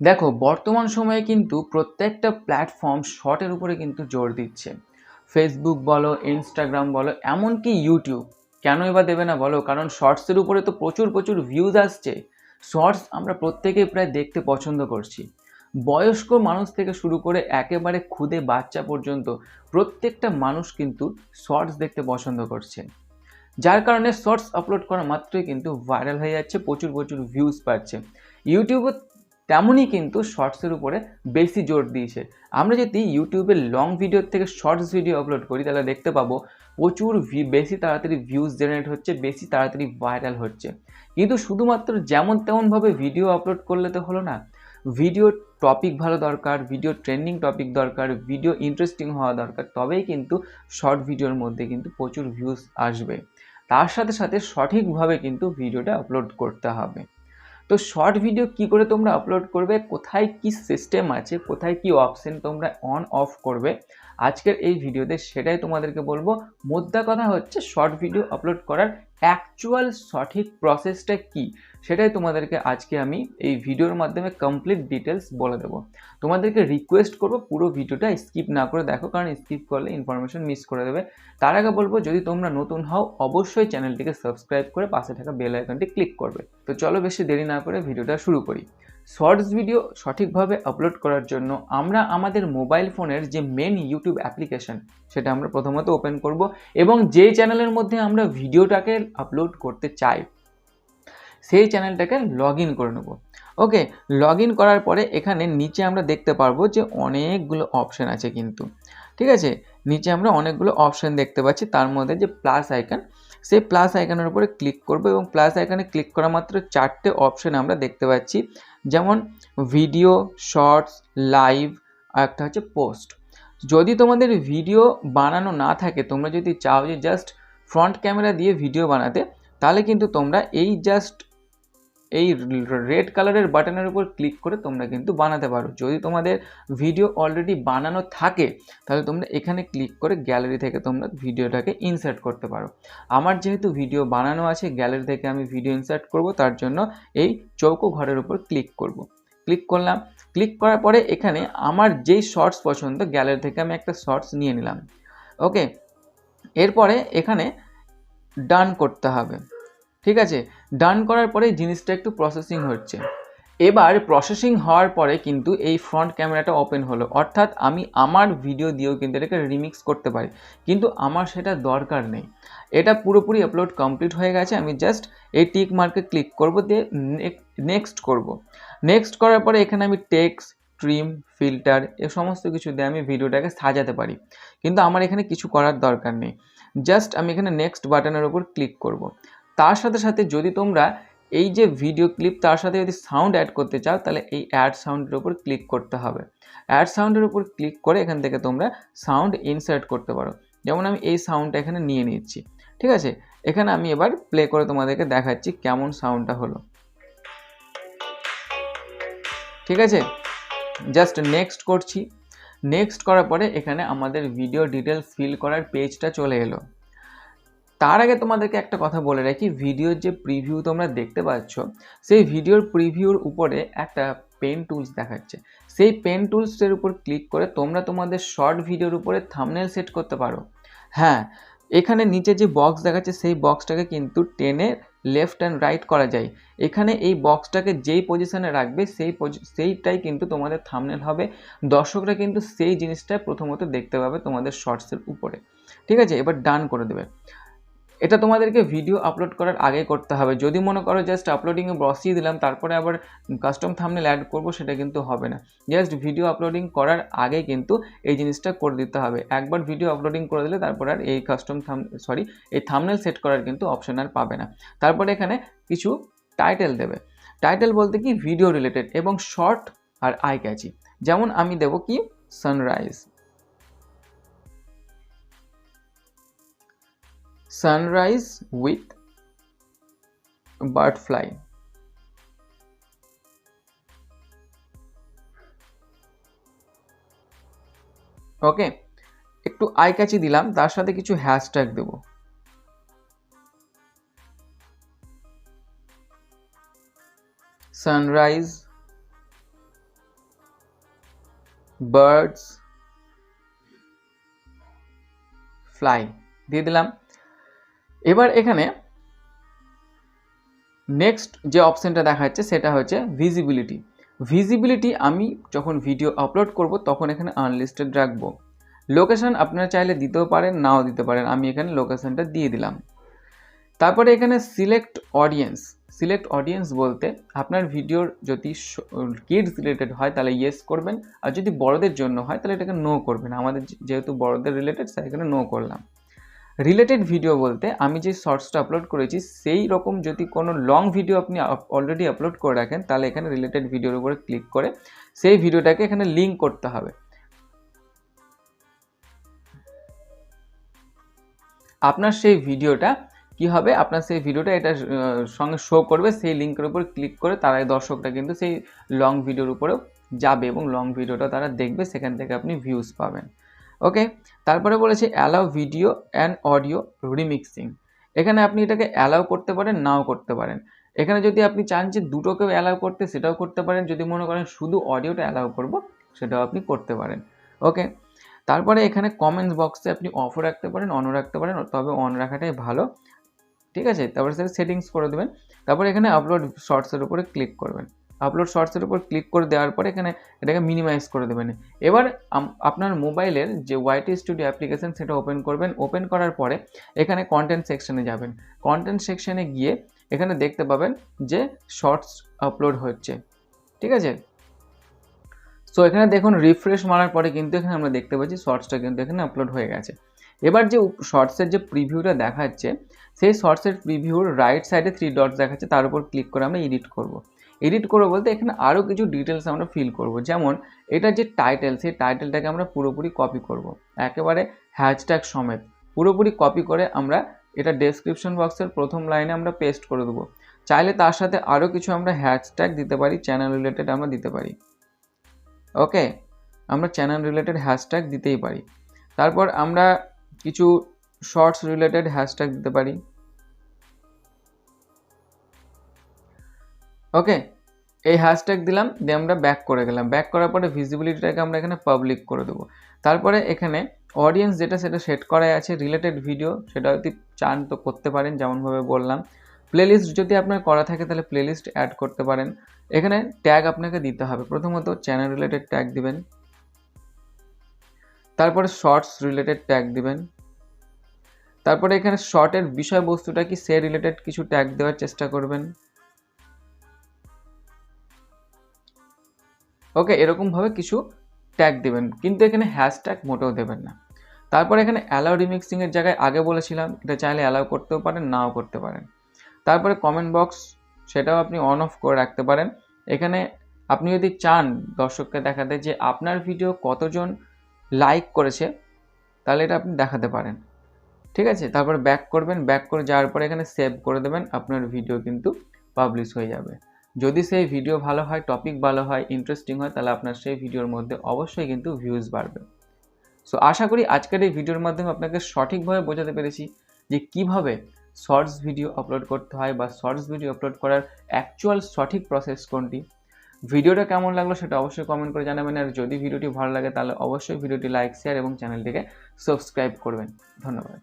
দেখো বর্তমান সময়ে কিন্তু প্রত্যেকটা প্ল্যাটফর্ম শর্টের উপরে কিন্তু জোর দিচ্ছে। ফেসবুক বলো, ইনস্টাগ্রাম বলো, এমনকি ইউটিউব। কেনই বা দেবে না বলো? কারণ শর্টসের উপরে তো প্রচুর প্রচুর ভিউজ আসছে। শর্টস আমরা প্রত্যেকেই প্রায় দেখতে পছন্দ করছি। বয়স্ক মানুষ থেকে শুরু করে একেবারে ক্ষুদে বাচ্চা পর্যন্ত প্রত্যেকটা মানুষ কিন্তু শর্টস দেখতে পছন্দ করছে। যার কারণে শর্টস আপলোড করা মাত্রই কিন্তু ভাইরাল হয়ে যাচ্ছে, প্রচুর প্রচুর ভিউজ পাচ্ছে। ইউটিউবও তেমনই কিন্তু শর্টসের উপরে বেশি জোর দিয়েছে। আমরা যদি ইউটিউবে লং ভিডিওর থেকে শর্টস ভিডিও আপলোড করি তাহলে দেখতে পাবো প্রচুর বেশি তাড়াতাড়ি ভিউজ জেনারেট হচ্ছে, বেশি তাড়াতাড়ি ভাইরাল হচ্ছে। কিন্তু শুধুমাত্র যেমন তেমনভাবে ভিডিও আপলোড করলে তো হলো না। ভিডিওর টপিক ভালো দরকার, ভিডিও ট্রেন্ডিং টপিক দরকার, ভিডিও ইন্টারেস্টিং হওয়া দরকার, তবেই কিন্তু শর্ট ভিডিওর মধ্যে কিন্তু প্রচুর ভিউজ আসবে। তার সাথে সাথে সঠিকভাবে কিন্তু ভিডিওটা আপলোড করতে হবে। তো শর্ট ভিডিও কি করে তোমরা আপলোড করবে, কোথায় কি সিস্টেম আছে, কোথায় কি অপশন তোমরা অন অফ করবে, আজকের এই ভিডিওতে সেটাই তোমাদেরকে বলবো। মোদ্দা কথা হচ্ছে শর্ট ভিডিও আপলোড করার অ্যাকচুয়াল সঠিক প্রসেসটা কি, সেটাই তোমাদেরকে আজকে আমি এই ভিডিওর মাধ্যমে কমপ্লিট ডিটেলস বলে দেবো। তোমাদেরকে রিকোয়েস্ট করবো পুরো ভিডিওটা স্কিপ না করে দেখো, কারণ স্কিপ করলে ইনফরমেশন মিস করে দেবে। তার আগে বলবো, যদি তোমরা নতুন হও অবশ্যই চ্যানেলটিকে সাবস্ক্রাইব করে পাশে থাকা বেল আইকনটি ক্লিক করবে। তো চলো বেশি দেরি না করে ভিডিওটা শুরু করি। শর্টস ভিডিও সঠিকভাবে আপলোড করার জন্য আমরা আমাদের মোবাইল ফোনের যে মেন ইউটিউব অ্যাপ্লিকেশন সেটা আমরা প্রথমত ওপেন করব, এবং যে চ্যানেলের মধ্যে আমরা ভিডিওটাকে আপলোড করতে চাই সেই চ্যানেলটাকে লগ ইন করে নেব। ওকে, লগ ইন করার পরে এখানে নিচে আমরা দেখতে পারবো যে অনেকগুলো অপশান আছে কিন্তু, ঠিক আছে। নিচে আমরা অনেকগুলো অপশান দেখতে পাচ্ছি, তার মধ্যে যে প্লাস আইকন, সেই প্লাস আইকনের উপরে ক্লিক করব এবং প্লাস আইকনে ক্লিক করা মাত্র 4টে অপশান আমরা দেখতে পাচ্ছি, যেমন ভিডিও, শর্টস, লাইভ, আর একটা হচ্ছে পোস্ট। যদি তোমাদের ভিডিও বানানো না থাকে, তোমরা যদি চাও যে জাস্ট ফ্রন্ট ক্যামেরা দিয়ে ভিডিও বানাতে, তাহলে কিন্তু তোমরা এই রেড কালারের বাটনের উপর ক্লিক করে তোমরা কিন্তু বানাতে পারো। যদি তোমাদের ভিডিও অলরেডি বানানো থাকে তাহলে তোমরা এখানে ক্লিক করে গ্যালারি থেকে তোমরা ভিডিওটাকে ইনসার্ট করতে পারো। আমার যেহেতু ভিডিও বানানো আছে, গ্যালারি থেকে আমি ভিডিও ইনসার্ট করব, তার জন্য এই চৌকো ঘরের উপর ক্লিক করব। ক্লিক করলাম, ক্লিক করার পরে এখানে আমার যেই শর্টস পছন্দ, গ্যালারি থেকে আমি একটা শর্টস নিয়ে নিলাম। ওকে, এরপরে এখানে ডান করতে হবে, ঠিক আছে। ডান করার পরে জিনিসটা একটু প্রসেসিং হচ্ছে। এবার প্রসেসিং হওয়ার পরে কিন্তু এই ফ্রন্ট ক্যামেরাটা ওপেন হলো, অর্থাৎ আমি আমার ভিডিও দিয়েও কিন্তু এটাকে রিমিক্স করতে পারি, কিন্তু আমার সেটা দরকার নেই। এটা পুরোপুরি আপলোড কমপ্লিট হয়ে গেছে। আমি জাস্ট এই টিক মার্কে ক্লিক করব, দিয়ে নেক্সট করব। নেক্সট করার পরে এখানে আমি টেক্সট, ট্রিম, ফিল্টার এ সমস্ত কিছু দিয়ে আমি ভিডিওটাকে সাজাতে পারি, কিন্তু আমার এখানে কিছু করার দরকার নেই। জাস্ট আমি এখানে নেক্সট বাটনের উপর ক্লিক করব। তার সাথে সাথে যদি তোমরা এই যে ভিডিও ক্লিপ, তার সাথে যদি সাউন্ড অ্যাড করতে চাও তাহলে এই অ্যাড সাউন্ডের উপর ক্লিক করতে হবে। অ্যাড সাউন্ডের উপর ক্লিক করে এখান থেকে তোমরা সাউন্ড ইনসার্ট করতে পারো। যেমন আমি এই সাউন্ডটা এখানে নিয়ে নিচ্ছি, ঠিক আছে। এখানে আমি এবার প্লে করে তোমাদেরকে দেখাচ্ছি কেমন সাউন্ডটা হলো, ঠিক আছে। জাস্ট নেক্সট করছি। নেক্সট করার পরে এখানে আমাদের ভিডিও ডিটেলস ফিল করার পেজটা চলে এলো। তার আগে তোমাদেরকে একটা কথা বলে রাখি, ভিডিওর যে প্রিভিউ তোমরা দেখতে পাচ্ছ, সেই ভিডিওর প্রিভিউর উপরে একটা পেন টুলস দেখাচ্ছে। সেই পেন টুলসের উপর ক্লিক করে তোমরা তোমাদের শর্ট ভিডিওর উপরে থাম্বনেল সেট করতে পারো। হ্যাঁ, এখানে নিচে যে বক্স দেখাচ্ছে সেই বক্সটাকে কিন্তু টেনে লেফট অ্যান্ড রাইট করা যায়। এখানে এই বক্সটাকে যেই পজিশনে রাখবে সেইটাই কিন্তু তোমাদের থাম্বনেল হবে। দর্শকরা কিন্তু সেই জিনিসটা প্রথমত দেখতে পাবে তোমাদের শর্টসের উপরে, ঠিক আছে। এবার ডান করে দেবে। এটা তোমাদেরকে ভিডিও আপলোড করার আগে করতে হবে। যদি মনে করো জাস্ট আপলোডিংয়ে বসিয়ে দিলাম তারপরে আবার কাস্টম থাম্বনেল অ্যাড করবো, সেটা কিন্তু হবে না। জাস্ট ভিডিও আপলোডিং করার আগে কিন্তু এই জিনিসটা করে দিতে হবে। একবার ভিডিও আপলোডিং করে দিলে তারপর আর এই এই থাম্বনেল সেট করার কিন্তু অপশন আর পাবে না। তারপরে এখানে কিছু টাইটেল দেবে। টাইটেল বলতে কি, ভিডিও রিলেটেড এবং শর্ট আর আই ক্যাচি। যেমন আমি দেবো কি, সানরাইজ উইথ বার্ড ফ্লাই। ওকে, একটু আই ক্যাচি দিলাম, তার সাথে কিছু হ্যাশট্যাগ দেব। সানরাইজ বার্ডস ফ্লাই দিয়ে দিলাম। এবার এখানে নেক্সট যে অপশানটা দেখা যাচ্ছে সেটা হচ্ছে ভিজিবিলিটি। ভিজিবিলিটি আমি যখন ভিডিও আপলোড করব তখন এখানে আনলিস্টেড রাখবো। লোকেশন আপনারা চাইলে দিতেও পারেন, নাও দিতে পারেন, আমি এখানে লোকেশনটা দিয়ে দিলাম। তারপরে এখানে সিলেক্ট অডিয়েন্স। সিলেক্ট অডিয়েন্স বলতে আপনার ভিডিওর যদি কিডস রিলেটেড হয় তাহলে ইয়েস করবেন, আর যদি বড়দের জন্য হয় তাহলে এটাকে নো করবেন। আমাদের যেহেতু বড়দের রিলেটেড তাই এখানে নো করলাম। রিলেটেড ভিডিও বলতে আমি যে শর্টসটা আপলোড করেছি সেই রকম যদি কোনো লং ভিডিও আপনি অলরেডি আপলোড করে রাখেন তাহলে এখানে রিলেটেড ভিডিওর উপরে ক্লিক করে সেই ভিডিওটাকে এখানে লিঙ্ক করতে হবে। আপনার সেই ভিডিওটা কি হবে, আপনার সেই ভিডিওটা এটার সঙ্গে শো করবে, সেই লিঙ্কের উপর ক্লিক করে তারা দর্শকরা কিন্তু সেই লং ভিডিওর উপরেও যাবে এবং লং ভিডিওটা তারা দেখবে, সেখান থেকে আপনি ভিউজ পাবেন। ওকে, তারপরে বলেছে allow video and audio remixing. এখানে আপনি এটাকে অ্যালাউ করতে পারেন, নাও করতে পারেন। এখানে যদি আপনি চান যে দুটোকেও অ্যালাউ করতে সেটাও করতে পারেন, যদি মনে করেন শুধু অডিওটা অ্যালাউ করব সেটাও আপনি করতে পারেন। ওকে, তারপরে এখানে কমেন্টস বক্সে আপনি অফও রাখতে পারেন, অনও রাখতে পারেন, তবে অন রাখাটাই ভালো, ঠিক আছে। তারপরে সেটিংস করে দেবেন। তারপরে এখানে আপলোড শর্টসের উপরে ক্লিক করবেন। আপলোড শর্টসের উপর ক্লিক করে দেওয়ার পরে এখানে এটাকে মিনিমাইজ করে দেবেন। এবার আপনার মোবাইলের যে ওয়াইটি স্টুডিও অ্যাপ্লিকেশন সেটা ওপেন করবেন। ওপেন করার পরে এখানে কন্টেন্ট সেকশনে যাবেন। কন্টেন্ট সেকশনে গিয়ে এখানে দেখতে পাবেন যে শর্টস আপলোড হচ্ছে, ঠিক আছে। সো এখানে দেখুন রিফ্রেশ মারার পরে কিন্তু এখানে আমরা দেখতে পাচ্ছি শর্টসটা কিন্তু এখানে আপলোড হয়ে গেছে। এবার যে শর্টসের যে প্রিভিউটা দেখাচ্ছে সেই শর্টসের প্রিভিউর রাইট সাইডে 3 ডটস দেখাচ্ছে, তার উপর ক্লিক করে আমরা এডিট করব। এডিট করবো বলতে এখানে আরও কিছু ডিটেলস আমরা ফিল করব, যেমন এটা যে টাইটেল সেই টাইটেলটাকে আমরা পুরোপুরি কপি করব, একেবারে হ্যাশট্যাগ সমেত পুরোপুরি কপি করে আমরা এটা ডেসক্রিপশন বক্সের প্রথম লাইনে আমরা পেস্ট করে দেবো। চাইলে তার সাথে আরও কিছু আমরা হ্যাশট্যাগ দিতে পারি, চ্যানেল রিলেটেড আমরা দিতে পারি। ওকে, আমরা চ্যানেল রিলেটেড হ্যাশট্যাগ দিতেই পারি। তারপর আমরা কিছু শর্টস রিলেটেড হ্যাশট্যাগ দিতে পারি। ওকে, এই হ্যাশট্যাগ দিলাম, দিয়ে আমরা ব্যাক করে গেলাম। ব্যাক করার পরে ভিজিবিলিটিটাকে আমরা এখানে পাবলিক করে দেবো। তারপরে এখানে অডিয়েন্স যেটা সেটা সেট করাই আছে, রিলেটেড ভিডিও সেটা যদি চান তো করতে পারেন যেমনভাবে বললাম। প্লেলিস্ট যদি আপনার করা থাকে তাহলে প্লেলিস্ট অ্যাড করতে পারেন। এখানে ট্যাগ আপনাকে দিতে হবে, প্রথমত চ্যানেল রিলেটেড ট্যাগ দিবেন, তারপরে শর্টস রিলেটেড ট্যাগ দিবেন, তারপরে এখানে শর্টের বিষয়বস্তুটা কি সে রিলেটেড কিছু ট্যাগ দেওয়ার চেষ্টা করবেন। ওকে, এরকমভাবে কিছু ট্যাগ দেবেন, কিন্তু এখানে হ্যাশট্যাগ মোটেও দেবেন না। তারপর এখানে অ্যালাউ রিমিক্সিংয়ের জায়গায় আগে বলেছিলাম এটা চাইলে অ্যালাউ করতেও পারেন, নাও করতে পারেন। তারপরে কমেন্ট বক্স সেটাও আপনি অন অফ করে রাখতে পারেন। এখানে আপনি যদি চান দর্শককে দেখাতে যে আপনার ভিডিও কতজন লাইক করেছে তাহলে এটা আপনি দেখাতে পারেন, ঠিক আছে। তারপরে ব্যাক করবেন, ব্যাক করে যাওয়ার পরে এখানে সেভ করে দেবেন, আপনার ভিডিও কিন্তু পাবলিশ হয়ে যাবে। যদি সেই ভিডিও ভালো হয়, টপিক ভালো হয়, ইন্টারেস্টিং হয়, তাহলে আপনার সেই ভিডিওর মধ্যে অবশ্যই কিন্তু ভিউজ বাড়বে। সো আশা করি আজকের এই ভিডিওর মাধ্যমে আপনাকে সঠিকভাবে বোঝাতে পেরেছি যে কিভাবে শর্টস ভিডিও আপলোড করতে হয় বা শর্টস ভিডিও আপলোড করার অ্যাকচুয়াল সঠিক প্রসেস কোনটি। ভিডিওটা কেমন লাগলো সেটা অবশ্যই কমেন্ট করে জানাবেন, আর যদি ভিডিওটি ভালো লাগে তাহলে অবশ্যই ভিডিওটি লাইক, শেয়ার এবং চ্যানেলটিকে সাবস্ক্রাইব করবেন। ধন্যবাদ।